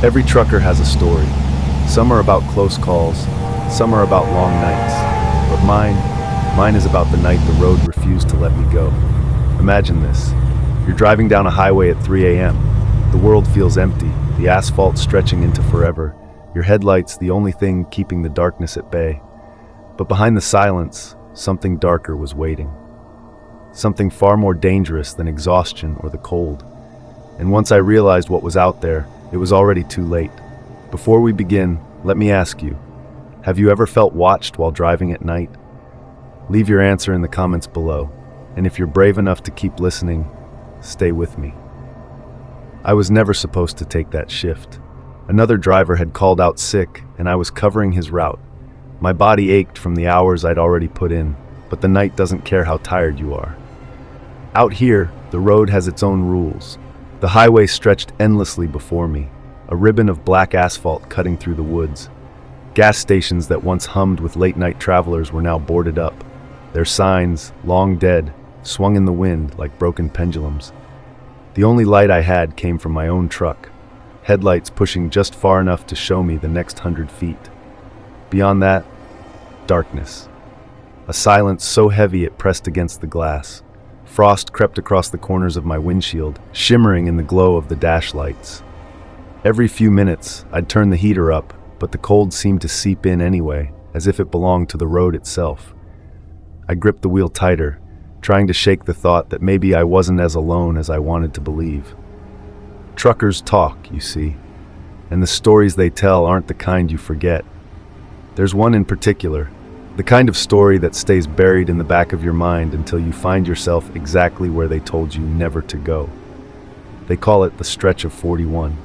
Every trucker has a story. Some are about close calls, some are about long nights. But mine is about the night the road refused to let me go. Imagine this. You're driving down a highway at 3 a.m. The world feels empty, the asphalt stretching into forever. Your headlights the only thing keeping the darkness at bay. But behind the silence, something darker was waiting. Something far more dangerous than exhaustion or the cold. And once I realized what was out there, it was already too late. Before we begin, let me ask you, have you ever felt watched while driving at night? Leave your answer in the comments below, and if you're brave enough to keep listening, stay with me. I was never supposed to take that shift. Another driver had called out sick, and I was covering his route. My body ached from the hours I'd already put in, but the night doesn't care how tired you are. Out here, the road has its own rules. The highway stretched endlessly before me, a ribbon of black asphalt cutting through the woods. Gas stations that once hummed with late-night travelers were now boarded up. Their signs, long dead, swung in the wind like broken pendulums. The only light I had came from my own truck, headlights pushing just far enough to show me the next 100 feet. Beyond that, darkness. A silence so heavy it pressed against the glass. Frost crept across the corners of my windshield, shimmering in the glow of the dash lights. Every few minutes, I'd turn the heater up, but the cold seemed to seep in anyway, as if it belonged to the road itself. I gripped the wheel tighter, trying to shake the thought that maybe I wasn't as alone as I wanted to believe. Truckers talk, you see, and the stories they tell aren't the kind you forget. There's one in particular, the kind of story that stays buried in the back of your mind until you find yourself exactly where they told you never to go. They call it the stretch of 41,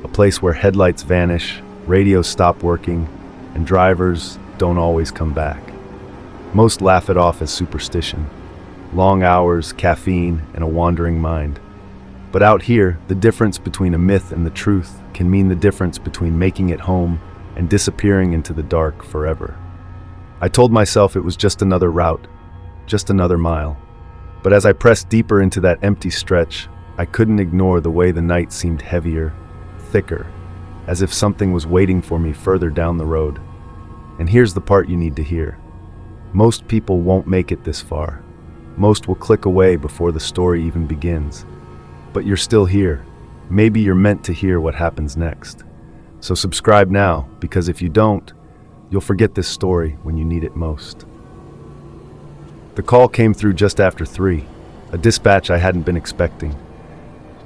a place where headlights vanish, radios stop working, and drivers don't always come back. Most laugh it off as superstition, long hours, caffeine, and a wandering mind. But out here, the difference between a myth and the truth can mean the difference between making it home and disappearing into the dark forever. I told myself it was just another route, just another mile. But as I pressed deeper into that empty stretch, I couldn't ignore the way the night seemed heavier, thicker, as if something was waiting for me further down the road. And here's the part you need to hear. Most people won't make it this far. Most will click away before the story even begins. But you're still here. Maybe you're meant to hear what happens next. So subscribe now, because if you don't, you'll forget this story when you need it most. The call came through just after 3, a dispatch I hadn't been expecting.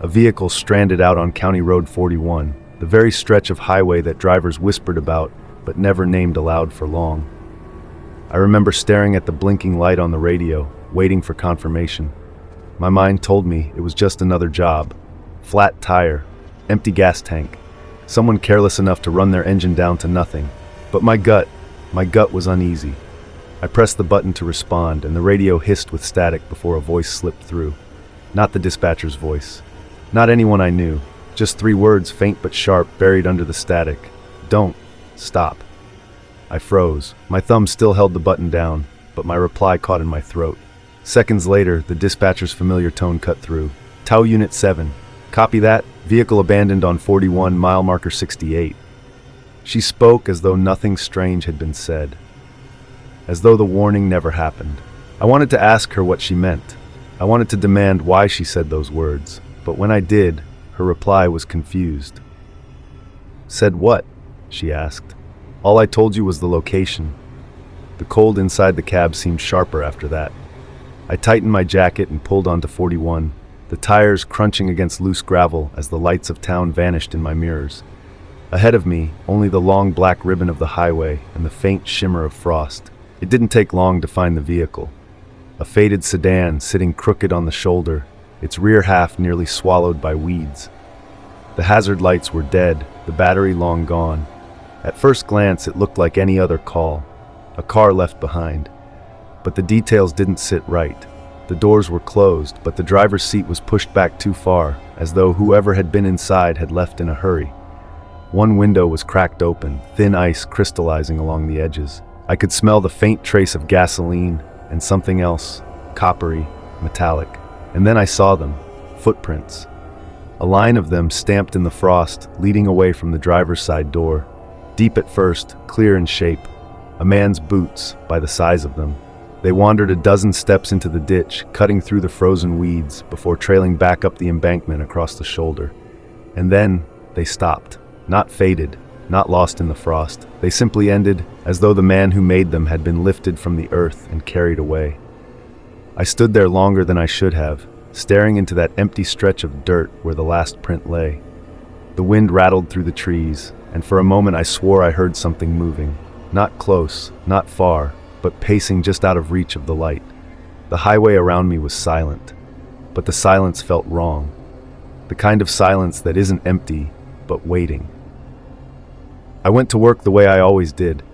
A vehicle stranded out on County Road 41, the very stretch of highway that drivers whispered about but never named aloud for long. I remember staring at the blinking light on the radio, waiting for confirmation. My mind told me it was just another job. Flat tire, empty gas tank, someone careless enough to run their engine down to nothing. But my gut was uneasy. I pressed the button to respond, and the radio hissed with static before a voice slipped through. Not the dispatcher's voice. Not anyone I knew. Just 3 words, faint but sharp, buried under the static. Don't. Stop. I froze. My thumb still held the button down, but my reply caught in my throat. Seconds later, the dispatcher's familiar tone cut through. Tau Unit 7. Copy that. Vehicle abandoned on 41, mile marker 68. She spoke as though nothing strange had been said, as though the warning never happened. I wanted to ask her what she meant. I wanted to demand why she said those words, but when I did, her reply was confused. Said what? She asked. All I told you was the location. The cold inside the cab seemed sharper after that. I tightened my jacket and pulled onto 41, the tires crunching against loose gravel as the lights of town vanished in my mirrors. Ahead of me, only the long black ribbon of the highway and the faint shimmer of frost. It didn't take long to find the vehicle. A faded sedan sitting crooked on the shoulder, its rear half nearly swallowed by weeds. The hazard lights were dead, the battery long gone. At first glance, it looked like any other call, a car left behind. But the details didn't sit right. The doors were closed, but the driver's seat was pushed back too far, as though whoever had been inside had left in a hurry. One window was cracked open, thin ice crystallizing along the edges. I could smell the faint trace of gasoline and something else, coppery, metallic. And then I saw them, footprints. A line of them stamped in the frost, leading away from the driver's side door. Deep at first, clear in shape. A man's boots, by the size of them. They wandered a dozen steps into the ditch, cutting through the frozen weeds, before trailing back up the embankment across the shoulder. And then, they stopped. Not faded, not lost in the frost. They simply ended, as though the man who made them had been lifted from the earth and carried away. I stood there longer than I should have, staring into that empty stretch of dirt where the last print lay. The wind rattled through the trees, and for a moment I swore I heard something moving. Not close, not far, but pacing just out of reach of the light. The highway around me was silent, but the silence felt wrong. The kind of silence that isn't empty, but waiting. I went to work the way I always did,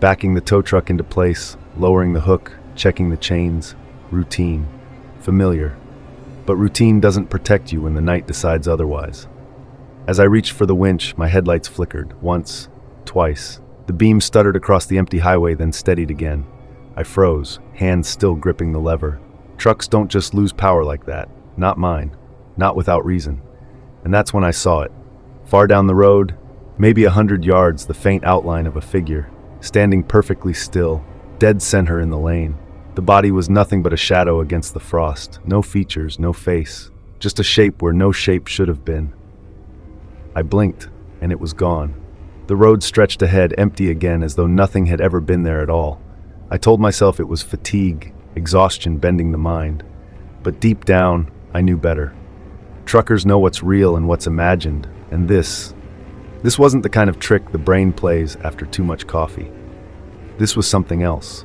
backing the tow truck into place, lowering the hook, checking the chains. Routine. Familiar. But routine doesn't protect you when the night decides otherwise. As I reached for the winch, my headlights flickered, once, twice. The beam stuttered across the empty highway, then steadied again. I froze, hands still gripping the lever. Trucks don't just lose power like that. Not mine. Not without reason. And that's when I saw it. Far down the road, maybe 100 yards, the faint outline of a figure, standing perfectly still, dead center in the lane. The body was nothing but a shadow against the frost. No features, no face. Just a shape where no shape should have been. I blinked, and it was gone. The road stretched ahead, empty again, as though nothing had ever been there at all. I told myself it was fatigue, exhaustion bending the mind. But deep down, I knew better. Truckers know what's real and what's imagined, and this wasn't the kind of trick the brain plays after too much coffee. This was something else.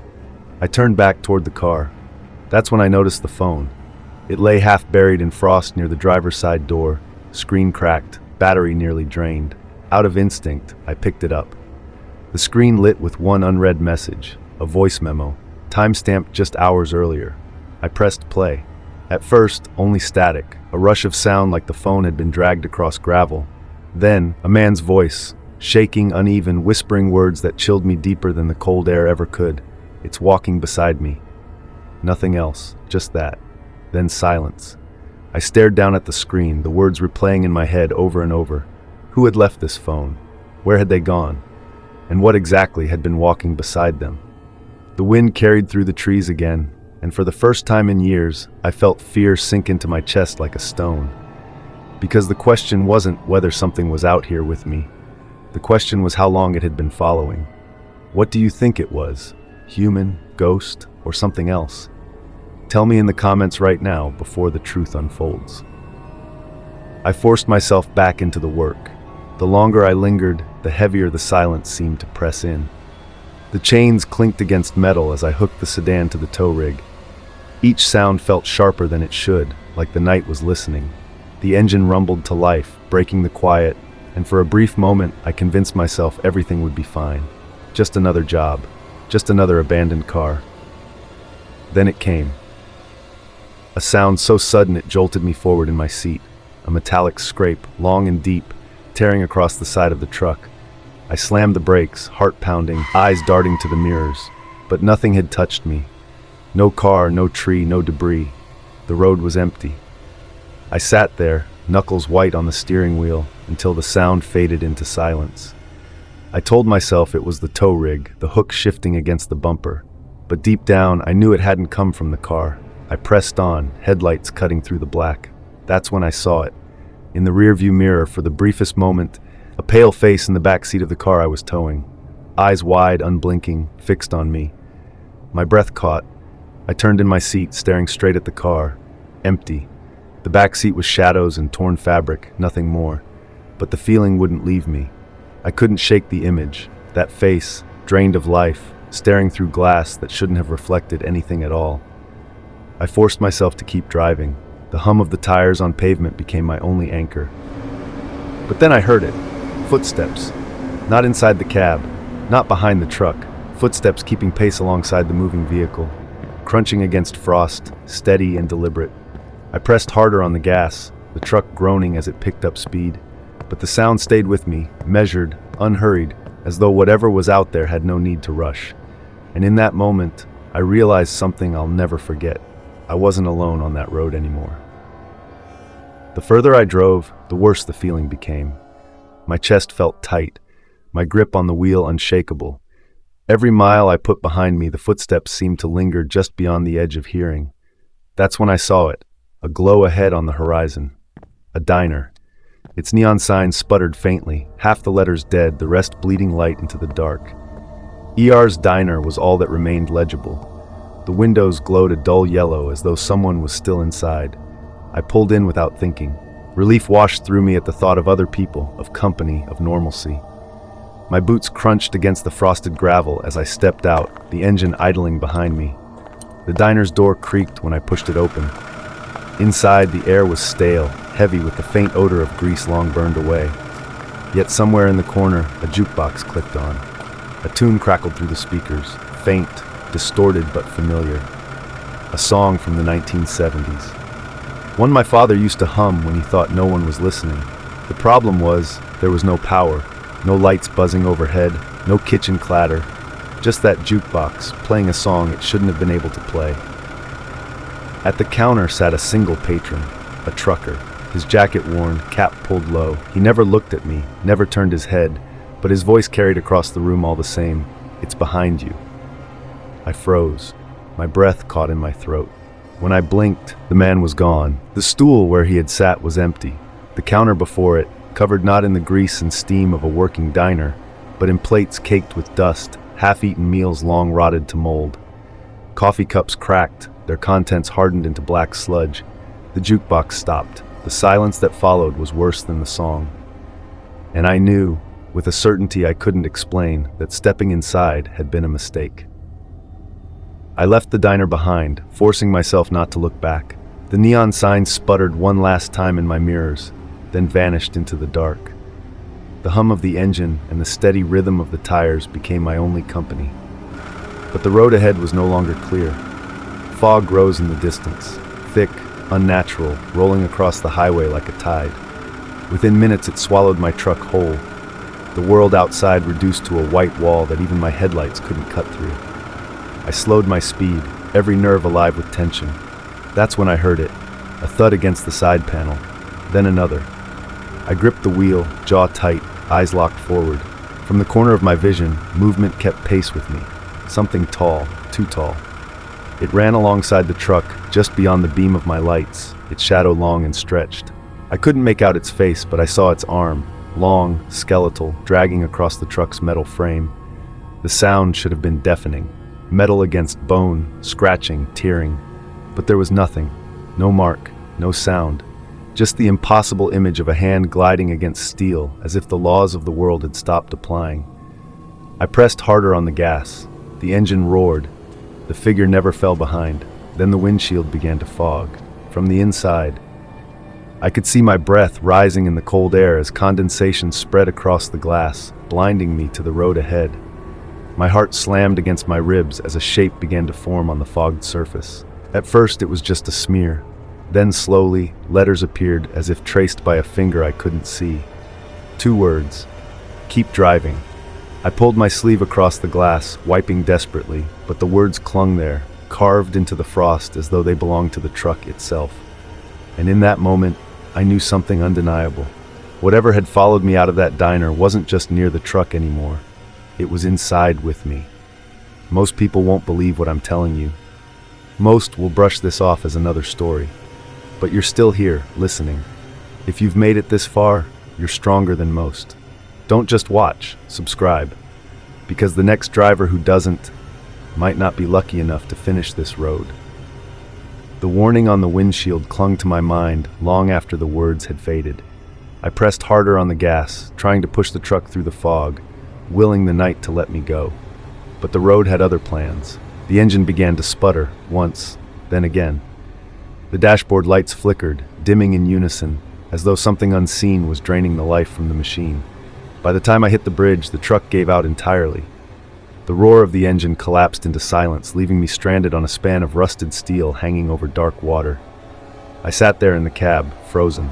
I turned back toward the car. That's when I noticed the phone. It lay half buried in frost near the driver's side door, screen cracked, battery nearly drained. Out of instinct, I picked it up. The screen lit with one unread message, a voice memo, time-stamped just hours earlier. I pressed play. At first, only static, a rush of sound like the phone had been dragged across gravel. Then, a man's voice, shaking, uneven, whispering words that chilled me deeper than the cold air ever could. It's walking beside me. Nothing else, just that. Then silence. I stared down at the screen, the words replaying in my head over and over. Who had left this phone? Where had they gone? And what exactly had been walking beside them? The wind carried through the trees again, and for the first time in years, I felt fear sink into my chest like a stone. Because the question wasn't whether something was out here with me. The question was how long it had been following. What do you think it was? Human, ghost, or something else? Tell me in the comments right now before the truth unfolds. I forced myself back into the work. The longer I lingered, the heavier the silence seemed to press in. The chains clinked against metal as I hooked the sedan to the tow rig. Each sound felt sharper than it should, like the night was listening. The engine rumbled to life, breaking the quiet, and for a brief moment I convinced myself everything would be fine. Just another job. Just another abandoned car. Then it came. A sound so sudden it jolted me forward in my seat. A metallic scrape, long and deep, tearing across the side of the truck. I slammed the brakes, heart pounding, eyes darting to the mirrors. But nothing had touched me. No car, no tree, no debris. The road was empty. I sat there, knuckles white on the steering wheel, until the sound faded into silence. I told myself it was the tow rig, the hook shifting against the bumper. But deep down, I knew it hadn't come from the car. I pressed on, headlights cutting through the black. That's when I saw it. In the rearview mirror, for the briefest moment, a pale face in the back seat of the car I was towing. Eyes wide, unblinking, fixed on me. My breath caught. I turned in my seat, staring straight at the car. Empty. The back seat was shadows and torn fabric, nothing more. But the feeling wouldn't leave me. I couldn't shake the image, that face, drained of life, staring through glass that shouldn't have reflected anything at all. I forced myself to keep driving. The hum of the tires on pavement became my only anchor. But then I heard it. Footsteps. Not inside the cab, not behind the truck. Footsteps keeping pace alongside the moving vehicle. Crunching against frost, steady and deliberate. I pressed harder on the gas, the truck groaning as it picked up speed. But the sound stayed with me, measured, unhurried, as though whatever was out there had no need to rush. And in that moment, I realized something I'll never forget. I wasn't alone on that road anymore. The further I drove, the worse the feeling became. My chest felt tight, my grip on the wheel unshakable. Every mile I put behind me, the footsteps seemed to linger just beyond the edge of hearing. That's when I saw it, a glow ahead on the horizon. A diner. Its neon sign sputtered faintly, half the letters dead, the rest bleeding light into the dark. ER's Diner was all that remained legible. The windows glowed a dull yellow as though someone was still inside. I pulled in without thinking. Relief washed through me at the thought of other people, of company, of normalcy. My boots crunched against the frosted gravel as I stepped out, the engine idling behind me. The diner's door creaked when I pushed it open. Inside, the air was stale, heavy with the faint odor of grease long burned away. Yet somewhere in the corner, a jukebox clicked on. A tune crackled through the speakers, faint, distorted but familiar. A song from the 1970s. One my father used to hum when he thought no one was listening. The problem was, there was no power, no lights buzzing overhead, no kitchen clatter, just that jukebox playing a song it shouldn't have been able to play. At the counter sat a single patron, a trucker, his jacket worn, cap pulled low. He never looked at me, never turned his head, but his voice carried across the room all the same. "It's behind you." I froze. My breath caught in my throat. When I blinked, the man was gone. The stool where he had sat was empty. The counter before it, covered not in the grease and steam of a working diner, but in plates caked with dust, half-eaten meals long rotted to mold. Coffee cups cracked, their contents hardened into black sludge. The jukebox stopped. The silence that followed was worse than the song. And I knew, with a certainty I couldn't explain, that stepping inside had been a mistake. I left the diner behind, forcing myself not to look back. The neon sign sputtered one last time in my mirrors, then vanished into the dark. The hum of the engine and the steady rhythm of the tires became my only company. But the road ahead was no longer clear. Fog rose in the distance, thick, unnatural, rolling across the highway like a tide. Within minutes it swallowed my truck whole, the world outside reduced to a white wall that even my headlights couldn't cut through. I slowed my speed, every nerve alive with tension. That's when I heard it, a thud against the side panel, then another. I gripped the wheel, jaw tight, eyes locked forward. From the corner of my vision, movement kept pace with me. Something tall, too tall. It ran alongside the truck, just beyond the beam of my lights, its shadow long and stretched. I couldn't make out its face, but I saw its arm, long, skeletal, dragging across the truck's metal frame. The sound should have been deafening. Metal against bone, scratching, tearing. But there was nothing. No mark, no sound. Just the impossible image of a hand gliding against steel, as if the laws of the world had stopped applying. I pressed harder on the gas. The engine roared. The figure never fell behind. Then the windshield began to fog. From the inside, I could see my breath rising in the cold air as condensation spread across the glass, blinding me to the road ahead. My heart slammed against my ribs as a shape began to form on the fogged surface. At first it was just a smear. Then slowly, letters appeared as if traced by a finger I couldn't see. 2 words. "Keep driving." I pulled my sleeve across the glass, wiping desperately, but the words clung there, carved into the frost as though they belonged to the truck itself. And in that moment, I knew something undeniable. Whatever had followed me out of that diner wasn't just near the truck anymore. It was inside with me. Most people won't believe what I'm telling you. Most will brush this off as another story. But you're still here, listening. If you've made it this far, you're stronger than most. Don't just watch, subscribe. Because the next driver who doesn't might not be lucky enough to finish this road. The warning on the windshield clung to my mind long after the words had faded. I pressed harder on the gas, trying to push the truck through the fog, willing the night to let me go. But the road had other plans. The engine began to sputter, once, then again. The dashboard lights flickered, dimming in unison, as though something unseen was draining the life from the machine. By the time I hit the bridge, the truck gave out entirely. The roar of the engine collapsed into silence, leaving me stranded on a span of rusted steel hanging over dark water. I sat there in the cab, frozen.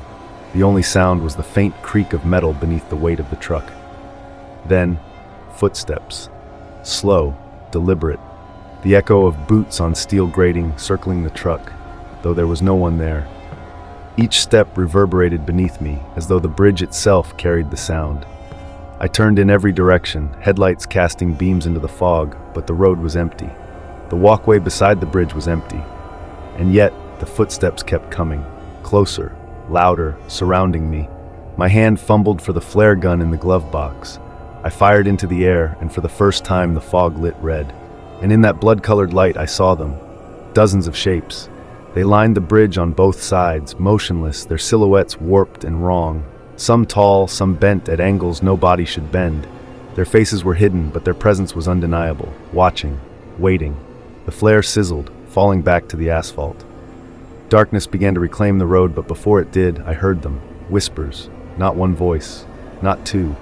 The only sound was the faint creak of metal beneath the weight of the truck. Then, footsteps. Slow, deliberate. The echo of boots on steel grating circling the truck, though there was no one there. Each step reverberated beneath me, as though the bridge itself carried the sound. I turned in every direction, headlights casting beams into the fog, but the road was empty. The walkway beside the bridge was empty. And yet, the footsteps kept coming, closer, louder, surrounding me. My hand fumbled for the flare gun in the glove box. I fired into the air, and for the first time the fog lit red. And in that blood-colored light I saw them, dozens of shapes. They lined the bridge on both sides, motionless, their silhouettes warped and wrong. Some tall, some bent at angles no body should bend. Their faces were hidden, but their presence was undeniable, watching, waiting. The flare sizzled, falling back to the asphalt. Darkness began to reclaim the road, but before it did, I heard them. Whispers, not one voice, not two,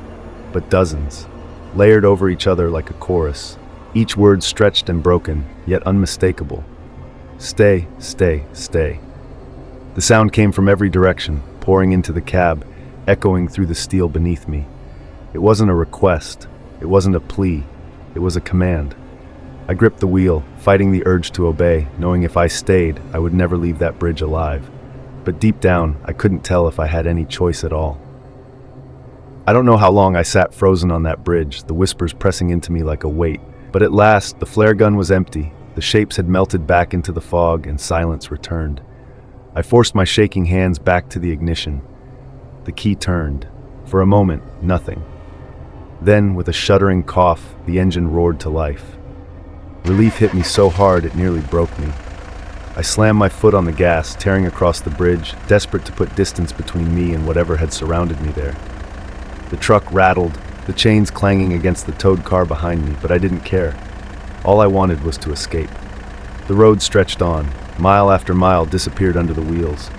but dozens, layered over each other like a chorus, each word stretched and broken, yet unmistakable. Stay, stay, stay. The sound came from every direction, pouring into the cab, echoing through the steel beneath me. It wasn't a request, it wasn't a plea, it was a command. I gripped the wheel, fighting the urge to obey, knowing if I stayed, I would never leave that bridge alive. But deep down, I couldn't tell if I had any choice at all. I don't know how long I sat frozen on that bridge, the whispers pressing into me like a weight. But at last, the flare gun was empty, the shapes had melted back into the fog, and silence returned. I forced my shaking hands back to the ignition. The key turned. For a moment, nothing. Then, with a shuddering cough, the engine roared to life. Relief hit me so hard it nearly broke me. I slammed my foot on the gas, tearing across the bridge, desperate to put distance between me and whatever had surrounded me there. The truck rattled, the chains clanging against the towed car behind me, but I didn't care. All I wanted was to escape. The road stretched on. Mile after mile disappeared under the wheels.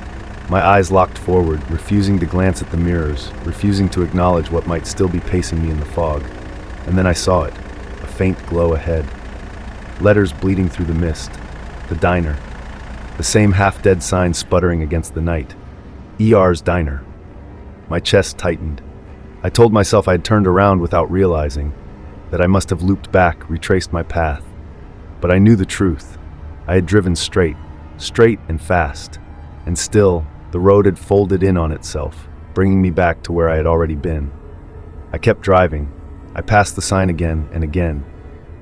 My eyes locked forward, refusing to glance at the mirrors, refusing to acknowledge what might still be pacing me in the fog. And then I saw it, a faint glow ahead. Letters bleeding through the mist. The diner. The same half-dead sign sputtering against the night. ER's Diner. My chest tightened. I told myself I had turned around without realizing, that I must have looped back, retraced my path. But I knew the truth. I had driven straight and fast, and still, the road had folded in on itself, bringing me back to where I had already been. I kept driving. I passed the sign again and again.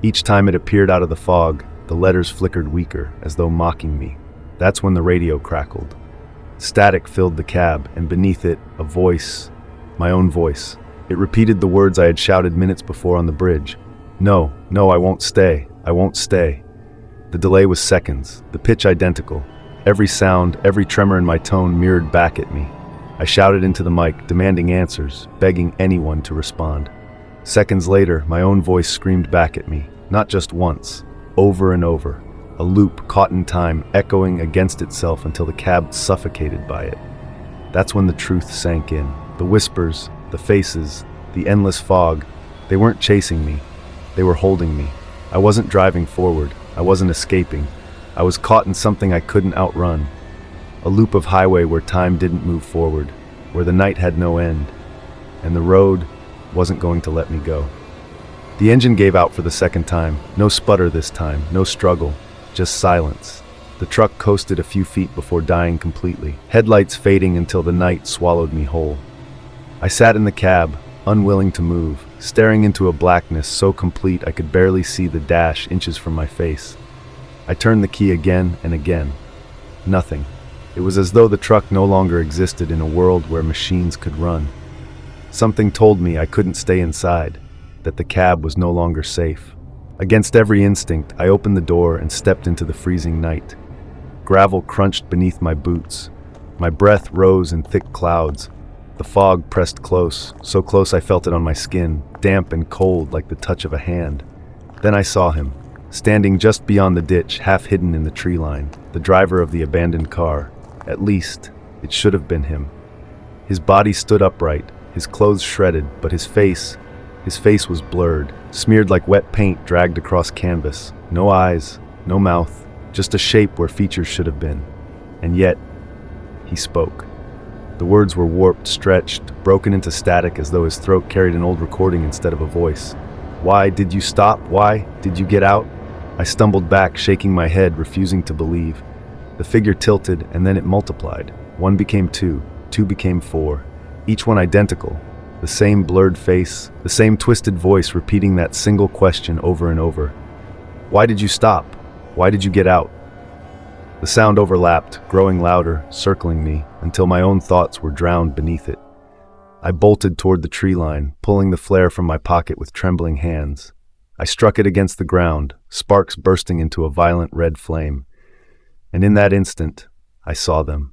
Each time it appeared out of the fog, the letters flickered weaker, as though mocking me. That's when the radio crackled. Static filled the cab, and beneath it, a voice, my own voice. It repeated the words I had shouted minutes before on the bridge. No, I won't stay. I won't stay. The delay was seconds, the pitch identical. Every sound, every tremor in my tone mirrored back at me. I shouted into the mic, demanding answers, begging anyone to respond. Seconds later, my own voice screamed back at me, not just once, over and over. A loop caught in time, echoing against itself until the cab suffocated by it. That's when the truth sank in. The whispers, the faces, the endless fog, they weren't chasing me. They were holding me. I wasn't driving forward. I wasn't escaping. I was caught in something I couldn't outrun. A loop of highway where time didn't move forward, where the night had no end, and the road wasn't going to let me go. The engine gave out for the second time. No sputter this time, no struggle, just silence. The truck coasted a few feet before dying completely, headlights fading until the night swallowed me whole. I sat in the cab, unwilling to move, staring into a blackness so complete I could barely see the dash inches from my face. I turned the key again and again. Nothing. It was as though the truck no longer existed in a world where machines could run. Something told me I couldn't stay inside, that the cab was no longer safe. Against every instinct, I opened the door and stepped into the freezing night. Gravel crunched beneath my boots. My breath rose in thick clouds. The fog pressed close, so close I felt it on my skin, damp and cold like the touch of a hand. Then I saw him, standing just beyond the ditch, half hidden in the tree line, the driver of the abandoned car. At least, it should have been him. His body stood upright, his clothes shredded, but his face was blurred, smeared like wet paint dragged across canvas. No eyes, no mouth, just a shape where features should have been. And yet, he spoke. The words were warped, stretched, broken into static as though his throat carried an old recording instead of a voice. Why did you stop? Why did you get out? I stumbled back, shaking my head, refusing to believe. The figure tilted, and then it multiplied. One became two, two became four, each one identical, the same blurred face, the same twisted voice repeating that single question over and over. Why did you stop? Why did you get out? The sound overlapped, growing louder, circling me, until my own thoughts were drowned beneath it. I bolted toward the tree line, pulling the flare from my pocket with trembling hands. I struck it against the ground, sparks bursting into a violent red flame. And in that instant, I saw them.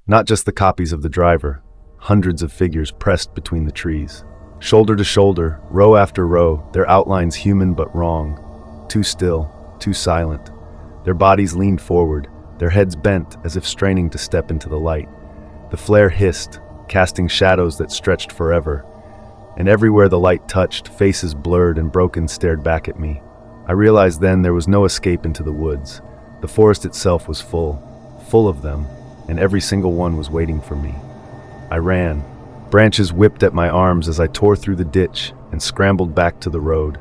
Not just the copies of the driver, hundreds of figures pressed between the trees. Shoulder to shoulder, row after row, their outlines human but wrong. Too still, too silent. Their bodies leaned forward, their heads bent as if straining to step into the light. The flare hissed, casting shadows that stretched forever. And everywhere the light touched, faces blurred and broken stared back at me. I realized then there was no escape into the woods. The forest itself was full of them, and every single one was waiting for me. I ran. Branches whipped at my arms as I tore through the ditch and scrambled back to the road.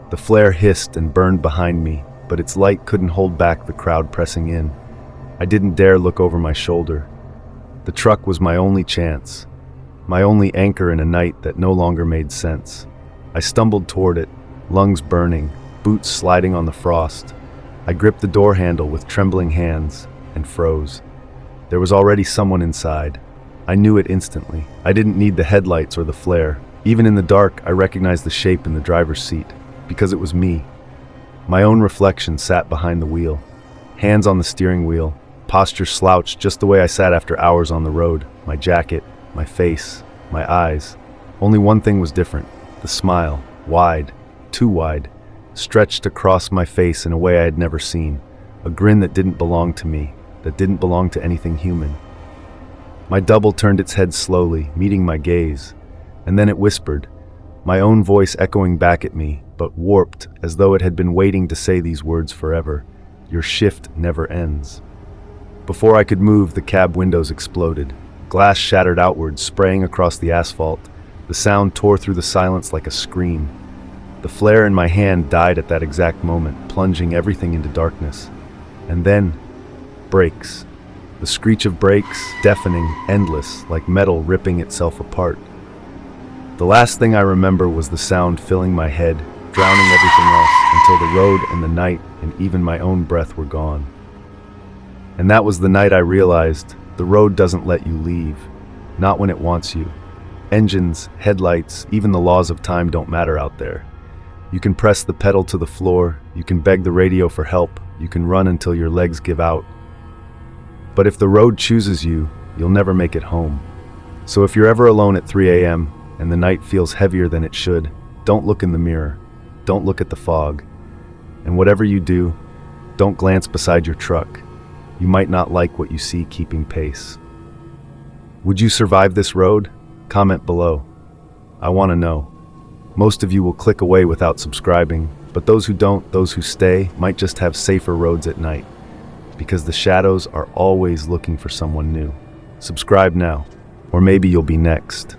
The flare hissed and burned behind me, but its light couldn't hold back the crowd pressing in. I didn't dare look over my shoulder. The truck was my only chance, my only anchor in a night that no longer made sense. I stumbled toward it, lungs burning, boots sliding on the frost. I gripped the door handle with trembling hands and froze. There was already someone inside. I knew it instantly. I didn't need the headlights or the flare. Even in the dark, I recognized the shape in the driver's seat, because it was me. My own reflection sat behind the wheel, hands on the steering wheel, posture slouched just the way I sat after hours on the road. My jacket, my face, my eyes. Only one thing was different. The smile, wide, too wide, stretched across my face in a way I had never seen. A grin that didn't belong to me, that didn't belong to anything human. My double turned its head slowly, meeting my gaze, and then it whispered, my own voice echoing back at me, but warped as though it had been waiting to say these words forever. Your shift never ends. Before I could move, the cab windows exploded. Glass shattered outwards, spraying across the asphalt. The sound tore through the silence like a scream. The flare in my hand died at that exact moment, plunging everything into darkness. And then, brakes. The screech of brakes, deafening, endless, like metal ripping itself apart. The last thing I remember was the sound filling my head, drowning everything else, until the road and the night and even my own breath were gone. And that was the night I realized the road doesn't let you leave, not when it wants you. Engines, headlights, even the laws of time don't matter out there. You can press the pedal to the floor, you can beg the radio for help, you can run until your legs give out. But if the road chooses you, you'll never make it home. So if you're ever alone at 3 a.m. and the night feels heavier than it should, don't look in the mirror, don't look at the fog. And whatever you do, don't glance beside your truck. You might not like what you see keeping pace. Would you survive this road? Comment below. I want to know. Most of you will click away without subscribing, but those who don't, those who stay, might just have safer roads at night, because the shadows are always looking for someone new. Subscribe now, or maybe you'll be next.